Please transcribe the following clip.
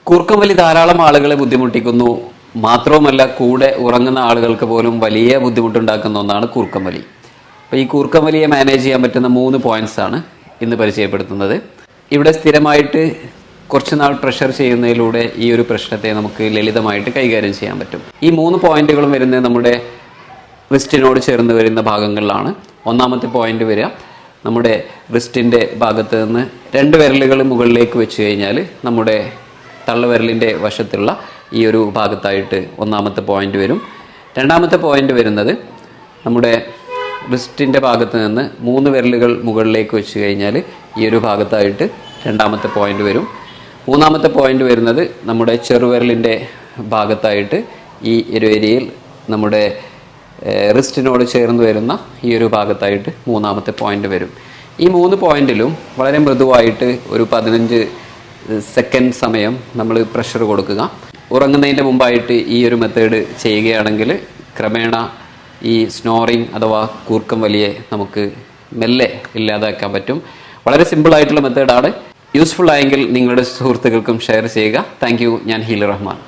കൂർക്കം വലി ധാരാളം ആളുകളെ ബുദ്ധിമുട്ടിക്കുന്നു. മാത്രവുമല്ല, കൂടെ ഉറങ്ങുന്ന ആളുകൾക്ക് പോലും വലിയ ബുദ്ധിമുട്ടുണ്ടാക്കുന്ന ഒന്നാണ് കൂർക്കം വലി. അപ്പോൾ ഈ കൂർക്കം വലിയെ മാനേജ് ചെയ്യാൻ പറ്റുന്ന 3 പോയിന്റ്സ് ആണ് ഇന്ന് പരിചയപ്പെടുത്തുന്നത്. ഇവിടെ സ്ഥിരമായിട്ട് കുറച്ച് നാൾ പ്രഷർ ചെയ്യുന്നതിലൂടെ ഈ ഒരു പ്രശ്നത്തെ നമുക്ക് ലളിതമായിട്ട് കൈകാര്യം ചെയ്യാൻ പറ്റും. ഈ 3 പോയിന്റുകളും വരുന്നത് നമ്മുടെ റിസ്റ്റിനോട് ചേർന്ന് വരുന്ന ഭാഗങ്ങളിലാണ്. ഒന്നാമത്തെ പോയിന്റ് വരിക നമ്മുടെ റിസ്റ്റിൻ്റെ ഭാഗത്ത് നിന്ന് 2 വിരലുകൾ മുകളിലേക്ക് വെച്ച് കഴിഞ്ഞാൽ നമ്മുടെ തള്ളവിരലിൻ്റെ വശത്തുള്ള ഈ ഒരു ഭാഗത്തായിട്ട് ഒന്നാമത്തെ പോയിന്റ് വരും. രണ്ടാമത്തെ പോയിന്റ് വരുന്നത് നമ്മുടെ റിസ്റ്റിൻ്റെ ഭാഗത്ത് നിന്ന് 3 വിരലുകൾ മുകളിലേക്ക് വെച്ച് കഴിഞ്ഞാൽ ഈ ഒരു ഭാഗത്തായിട്ട് രണ്ടാമത്തെ പോയിന്റ് വരും. മൂന്നാമത്തെ പോയിന്റ് വരുന്നത് നമ്മുടെ ചെറുവിരലിൻ്റെ ഭാഗത്തായിട്ട് ഈ ഒരു ഏരിയയിൽ നമ്മുടെ റിസ്റ്റിനോട് ചേർന്ന് വരുന്ന ഈ ഒരു ഭാഗത്തായിട്ട് മൂന്നാമത്തെ പോയിന്റ് വരും. ഈ 3 പോയിന്റിലും വളരെ മൃദുവായിട്ട് ഒരു 15 സെക്കൻഡ് സമയം നമ്മൾ പ്രഷർ കൊടുക്കുക. ഉറങ്ങുന്നതിൻ്റെ മുമ്പായിട്ട് ഈ ഒരു മെത്തേഡ് ചെയ്യുകയാണെങ്കിൽ ക്രമേണ ഈ സ്നോറിങ് അഥവാ കൂർക്കം വലിയെ നമുക്ക് മെല്ലെ ഇല്ലാതാക്കാൻ പറ്റും. വളരെ സിമ്പിളായിട്ടുള്ള മെത്തേഡാണ്. യൂസ്ഫുൾ ആയെങ്കിൽ നിങ്ങളുടെ സുഹൃത്തുക്കൾക്കും ഷെയർ ചെയ്യുക. Thank you. ഞാൻ ഹീലർ റഹ്മാൻ.